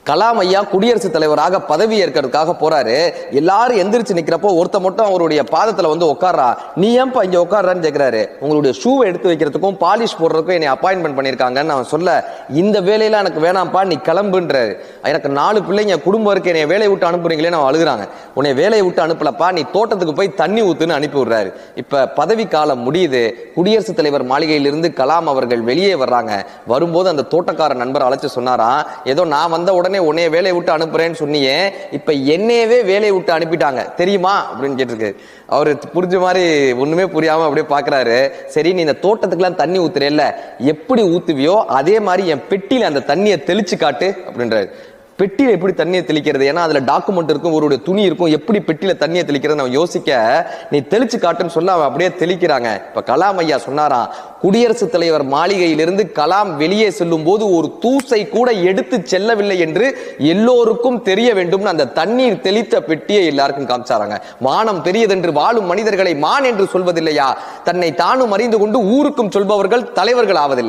கலாம் ஐயா குடியரசுத் தலைவராக பதவி ஏற்கிறதுக்காக போறாரு. எல்லாரும் எந்திரிச்சு நிக்கிறப்போ ஒருத்த மட்டும் அவருடைய பாதத்துல வந்து உட்கார்றா. நீ ஏன்பா இங்க உட்கார்றான்னு கேக்குறாரு. உங்களுடைய ஷூவை எடுத்து வைக்கிறதுக்கும் பாலிஷ் போடுறதுக்கும் என்னை அப்பாயின்மெண்ட் பண்ணிருக்காங்கன்னு அவன் சொல்ல, இந்த வேலையில எனக்கு வேணாம்ப்பா, நீ கிளம்புன்றாரு. எனக்கு 4 பிள்ளைங்க குடும்பம் இருக்கு, என்னை வேலையை விட்டு அனுப்புறீங்களே நான் அழுகுறாங்க. உன்னை வேலையை விட்டு அனுப்பலப்பா, நீ தோட்டத்துக்கு போய் தண்ணி ஊத்துன்னு அனுப்பி விடுறாரு. இப்ப பதவி காலம் முடியுது. குடியரசுத் தலைவர் மாளிகையிலிருந்து கலாம் அவர்கள் வெளியே வர்றாங்க. வரும்போது அந்த தோட்டக்கார நண்பர் அழைச்சு சொன்னாராம், ஏதோ நான் வந்த உடனே உன்னைய வேலையை விட்டு அனுப்புறேன்னு சொன்னியே, இப்ப என்னையவே வேலையை விட்டு அனுப்பிட்டாங்க தெரியுமா அப்படின்னு கேட்டிருக்கு. அவரு புரிஞ்ச மாதிரி ஒண்ணுமே புரியாம அப்படியே பாக்குறாரு. சரி, நீ இந்த தோட்டத்துக்குலாம் தண்ணி ஊத்துறேல்ல, எப்படி ஊத்துவியோ அதே மாதிரி என் பெட்டியில அந்த தண்ணியை தெளிச்சு காட்டு அப்படின்றாரு. பெட்டியில எப்படி தண்ணியை தெளிக்கிறது? ஏன்னா அதுல டாக்குமெண்ட் இருக்கும், ஒரு துணி இருக்கும், எப்படி பெட்டியில தண்ணியை தெளிக்கிறது நம்ம யோசிக்க, நீ தெளிச்சு காட்டுன்னு சொல்ல அவன் அப்படியே தெளிக்கிறாங்க. இப்ப கலாம் ஐயா சொன்னாராம், குடியரசுத் தலைவர் மாளிகையிலிருந்து கலாம் வெளியே செல்லும் போது ஒரு தூசை கூட எடுத்து செல்லவில்லை என்று எல்லோருக்கும் தெரிய வேண்டும். அந்த தண்ணீர் தெளித்த பெட்டியை எல்லாருக்கும் காமிச்சாராங்க. மானம் பெரியதென்று வாழும் மனிதர்களை மான் என்று சொல்வதில்லையா? தன்னை தானும் அறிந்து கொண்டு ஊருக்கும் சொல்பவர்கள் தலைவர்கள் ஆவதில்லை.